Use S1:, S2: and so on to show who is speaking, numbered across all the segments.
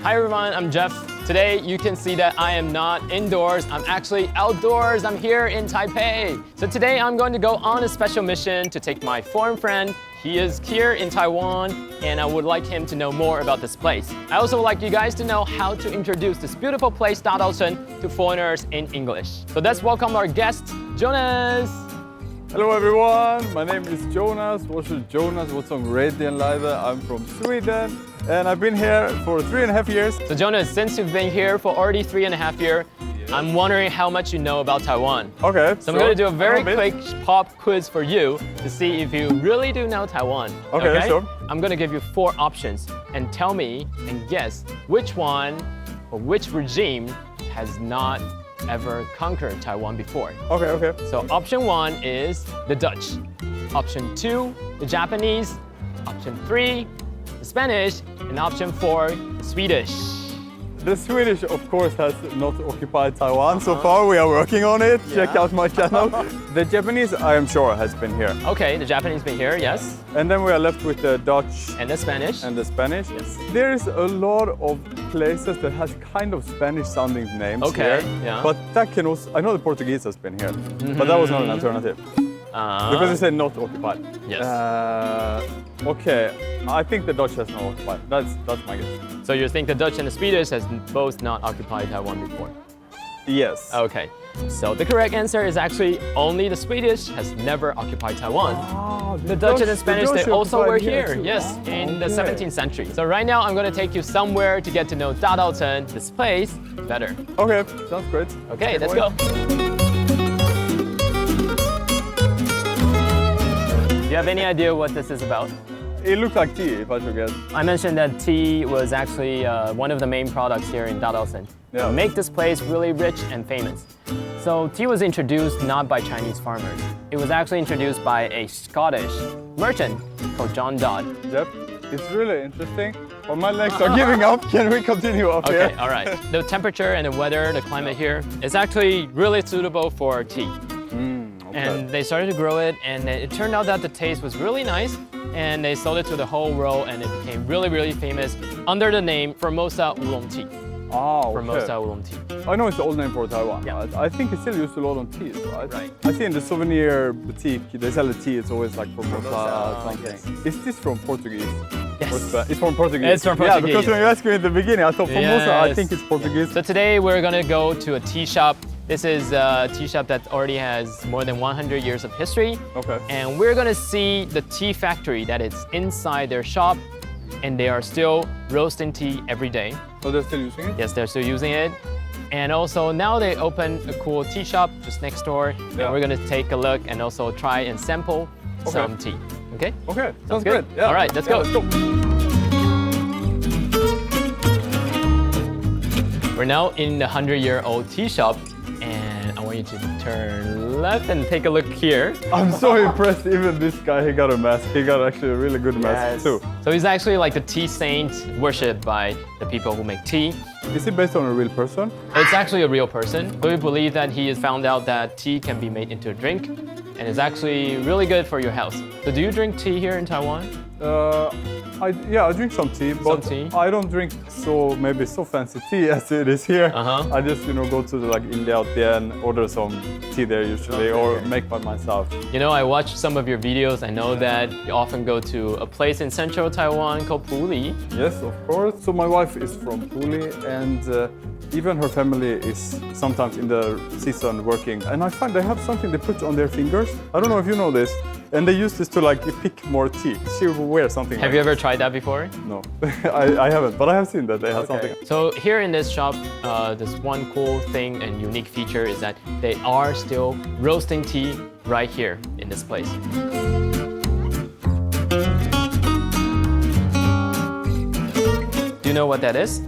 S1: Hi everyone, I'm Jeff. Today you can see that I am not indoors, I'm actually outdoors. I'm here in Taipei. So today I'm going to go on a special mission to take my foreign friend. He is here in Taiwan and I would like him to know more about this place. I also would like you guys to know how to introduce this beautiful place, Dadaocheng, to foreigners in English. So let's welcome our guest, Jonas.
S2: Hello everyone, my name is Jonas. Jag är Jonas Radianleider. I'm from Sweden and I've been here for 3.5 years.
S1: So Jonas, since you've been here for already 3.5 years, I'm wondering how much you know about Taiwan.
S2: Okay.
S1: So I'm going to do a very quick pop quiz for you to see if you really do know Taiwan.
S2: Okay, sure.
S1: I'm going to give you 4 options and tell me and guess which one or which regime has not ever conquered Taiwan before.
S2: Okay.
S1: So option 1 is the Dutch. Option 2, the Japanese. Option 3, the Spanish. And option 4, the Swedish.
S2: The Swedish, of course, has not occupied Taiwan so far. We are working on it. Yeah. Check out my channel. The Japanese, I am sure, has been here.
S1: Okay, the Japanese been here, yes.
S2: And then we are left with the Dutch.
S1: And the Spanish.
S2: And the Spanish.
S1: Yes.
S2: There is a lot of places that has kind of Spanish-sounding names here.
S1: Yeah.
S2: But that can also, I know the Portuguese has been here, but that was not an alternative. Because they said not occupied.
S1: Yes.
S2: Okay, I think the Dutch has not occupied. That's my guess.
S1: So you think the Dutch and the Swedish has both not occupied Taiwan before?
S2: Yes.
S1: Okay. So the correct answer is actually only the Swedish has never occupied Taiwan.
S2: Oh,
S1: the Dutch and the Spanish, they also were here,
S2: too.
S1: yes, in the 17th century. So right now I'm going to take you somewhere to get to know Dadaocheng, this place, better.
S2: Okay, sounds great.
S1: Okay, let's go. Do you have any idea what this is about?
S2: It looks like tea, if I should guess.
S1: I mentioned that tea was actually one of the main products here in Dadaocheng.
S2: Yeah.
S1: To make this place really rich and famous. So tea was introduced not by Chinese farmers. It was actually introduced by a Scottish merchant called John Dodd.
S2: Jeff, it's really interesting. Well, my legs are giving up. Can we continue up here?
S1: Okay, all right. The temperature and the weather, the climate here, is actually really suitable for tea.
S2: Okay.
S1: And they started to grow it, and it turned out that the taste was really nice, and they sold it to the whole world, and it became really, really famous under the name Formosa Oolong Tea.
S2: Oh, okay.
S1: Formosa Oolong Tea.
S2: I know it's the old name for Taiwan.
S1: Yeah.
S2: I think it's still used a lot on teas, right?
S1: Right.
S2: I see in the souvenir boutique, they sell the tea, it's always like Formosa something.
S1: Yes.
S2: Is this from Portuguese?
S1: Yes.
S2: It's from Portuguese.
S1: It's from Portuguese.
S2: Yeah, because when you asked me in the beginning, I thought Formosa, I think it's Portuguese.
S1: So today we're gonna go to a tea shop. This is a tea shop that already has more than 100 years of history.
S2: Okay.
S1: And we're gonna see the tea factory that is inside their shop, and they are still roasting tea every day.
S2: So they're still using it?
S1: Yes, they're still using it. And also now they open a cool tea shop just next door.
S2: Yeah.
S1: And we're gonna take a look and also try and sample some tea. Okay?
S2: Okay, sounds
S1: good.
S2: Yeah.
S1: All right, let's go.
S2: Let's go.
S1: We're now in the 100-year-old tea shop, and I want you to turn left and take a look here.
S2: I'm so impressed, even this guy, he got a mask. He got actually a really good mask too.
S1: So he's actually like the tea saint worshipped by the people who make tea.
S2: Is it based on a real person?
S1: It's actually a real person. We believe that he has found out that tea can be made into a drink, and it's actually really good for your health. So do you drink tea here in Taiwan?
S2: I drink some tea, but
S1: tea?
S2: I don't drink so fancy tea as it is here.
S1: Uh-huh.
S2: I just go to the India and order some tea there usually, or make by myself.
S1: You know, I watched some of your videos. I know that you often go to a place in central Taiwan called Puli.
S2: Yes, of course. So my wife is from Puli, and even her family is sometimes in the season working. And I find they have something they put on their fingers. I don't know if you know this. And they use this to pick more tea. She will wear something.
S1: Have you ever tried that before?
S2: No, I haven't, but I have seen that they have something.
S1: So here in this shop, this one cool thing and unique feature is that they are still roasting tea right here in this place. Do you know what that is?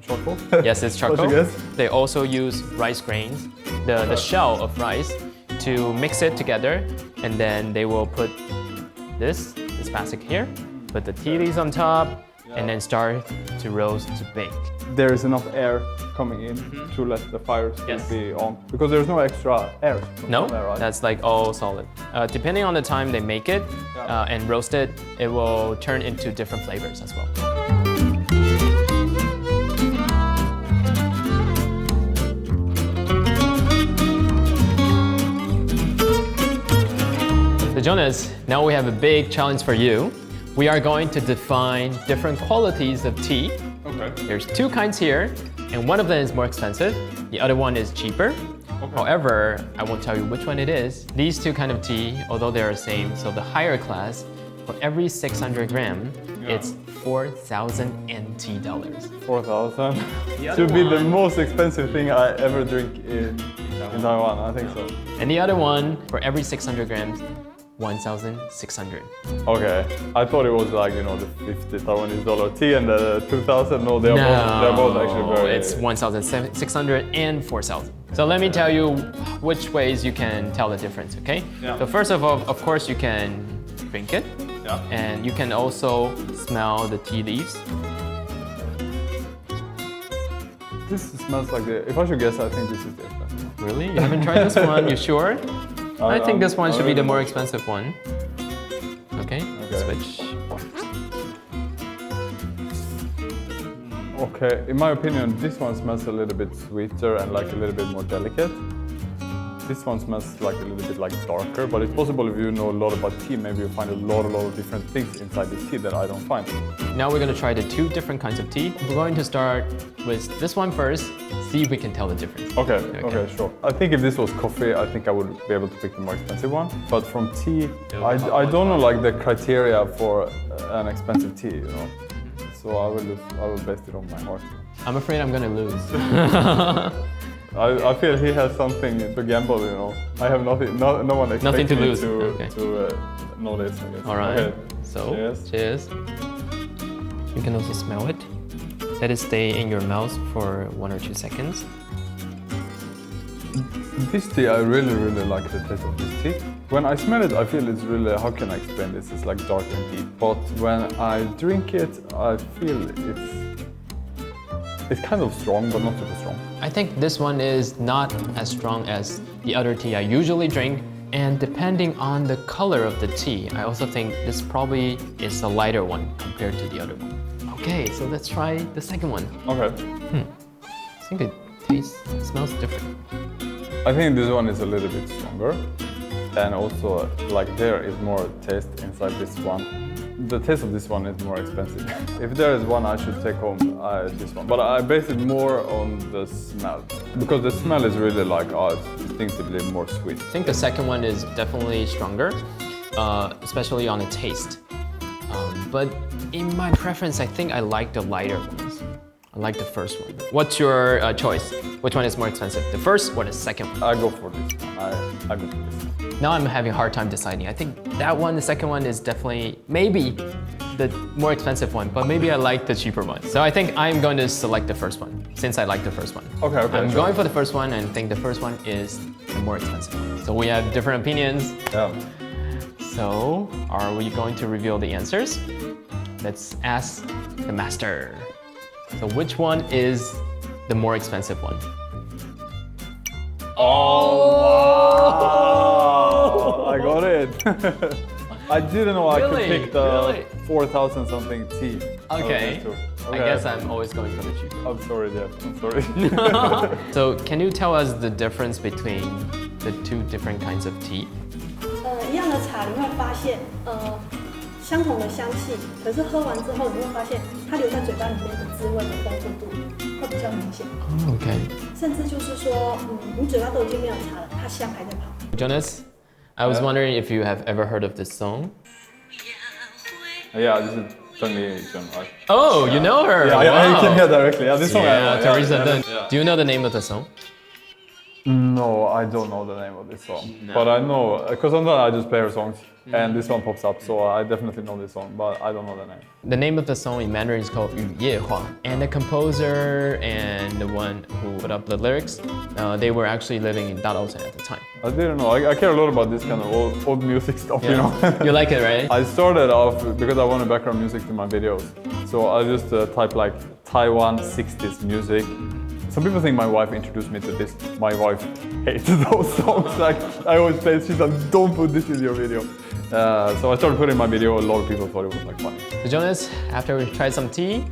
S2: Charcoal?
S1: Yes, it's charcoal.
S2: Portuguese.
S1: They also use rice grains, the shell of rice, to mix it together, and then they will put this basket here, put the tea leaves on top, and then start to roast to bake.
S2: There is enough air coming in to let the fire still be on, because there's no extra air.
S1: No,
S2: there, right?
S1: that's all solid. Depending on the time they make it and roast it, it will turn into different flavors as well. So Jonas, now we have a big challenge for you. We are going to define different qualities of tea.
S2: Okay.
S1: There's two kinds here, and one of them is more expensive. The other one is cheaper.
S2: Okay.
S1: However, I won't tell you which one it is. These two kind of tea, although they are the same, so the higher class, for every 600 gram, it's 4,000 NT dollars.
S2: 4,000 should be the most expensive thing I ever drink in Taiwan. I think so.
S1: And the other one, for every 600 grams, 1,600.
S2: Okay, I thought it was like, you know, the 50 Taiwanese dollar tea and the 2,000. No, they're both actually very.
S1: It's 1,600 and 4,000. So let me tell you which ways you can tell the difference, okay?
S2: Yeah.
S1: So first of all, of course, you can drink it.
S2: Yeah.
S1: And you can also smell the tea leaves.
S2: This smells like the. If I should guess, I think this is the expensive one.
S1: Really? You haven't tried this one? You sure? I think this one should be the more
S2: really
S1: expensive one. Okay, switch.
S2: Okay, in my opinion, this one smells a little bit sweeter and like a little bit more delicate. This one smells like a little bit like darker, but it's possible if you know a lot about tea, maybe you find a lot of different things inside the tea that I don't find.
S1: Now we're going to try the two different kinds of tea. We're going to start with this one first, see if we can tell the difference.
S2: Okay, sure. I think if this was coffee, I think I would be able to pick the more expensive one. But from tea, I don't know like the criteria for an expensive tea, you know. So I will base it on my heart.
S1: I'm afraid I'm going to lose.
S2: I feel he has something to gamble, you know. I have nothing, no one expects
S1: Nothing to
S2: me
S1: lose.
S2: to know this, I guess.
S1: All right,
S2: Okay.
S1: so
S2: Cheers.
S1: You can also smell it. Let it stay in your mouth for 1 or 2 seconds.
S2: This tea, I really like the taste of this tea. When I smell it, I feel it's really, how can I explain this? It's like dark and deep. But when I drink it, I feel it's kind of strong, but not super strong.
S1: I think this one is not as strong as the other tea I usually drink. And depending on the color of the tea, I also think this probably is a lighter one compared to the other one. Okay, so let's try the second one.
S2: Okay.
S1: I think it smells different.
S2: I think this one is a little bit stronger. And also, like there is more taste inside this one. The taste of this one is more expensive. If there is one I should take home, this one. But I base it more on the smell. Because the smell is really like, it's distinctively more sweet.
S1: I think the second one is definitely stronger, especially on the taste. But in my preference, I think I like the lighter ones. I like the first one. What's your choice? Which one is more expensive? The first or the second one?
S2: I go for this one. I go for this one.
S1: Now I'm having a hard time deciding. I think that one, the second one, is definitely maybe the more expensive one, but maybe I like the cheaper one. So I think I'm going to select the first one, since I like the first one.
S2: Okay,
S1: I'm going for the first one and think the first one is the more expensive one. So we have different opinions.
S2: Yeah.
S1: So are we going to reveal the answers? Let's ask the master. So which one is the more expensive one?
S2: Oh! I got it. I didn't know I could pick the 4,000 something tea.
S1: Okay. I guess I'm always going for the cheaper.
S2: I'm sorry, Jeff. I'm sorry.
S1: So can you tell us the difference between the two different kinds of tea?
S3: 一样的茶，你会发现，相同的香气，可是喝完之后，你会发现它留在嘴巴里面的滋味的丰富度会比较明显。
S1: Okay.
S3: 甚至就是说，你嘴巴都已经没有茶了，它香还在跑。
S1: Jonas, I was wondering if you have ever heard of this song.
S2: Yeah, this is Dadaocheng, right?
S1: Oh, you know her.
S2: Yeah,
S1: wow.
S2: I can hear directly. Yeah, this song.
S1: Teresa Dunn. Do you know the name of the song?
S2: No, I don't know the name of this song. No. But I know, because sometimes I just play her songs and this one pops up, so I definitely know this song, but I don't know the name.
S1: The name of the song in Mandarin is called 雨夜花. And the composer and the one who put up the lyrics, they were actually living in Dadaocheng at the time.
S2: I didn't know. I care a lot about this kind of old music stuff, you know.
S1: You like it, right?
S2: I started off because I wanted background music to my videos. So I just type like Taiwan 60s music. Some people think my wife introduced me to this. My wife hates those songs. Like I always say, she's like, don't put this in your video. So I started putting in my video. A lot of people thought it was like funny.
S1: So Jonas, after we tried some tea,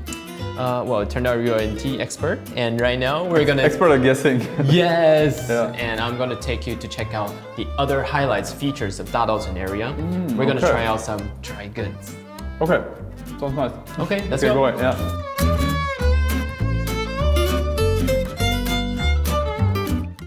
S1: Well, it turned out you're an tea expert, and right now we're gonna...
S2: Expert at guessing.
S1: Yes!
S2: Yeah.
S1: And I'm gonna take you to check out the other highlights, features of Dadaocheng area. We're gonna try out some dry goods.
S2: Okay, sounds nice.
S1: Okay, let's
S2: Okay,
S1: go.
S2: go away, yeah.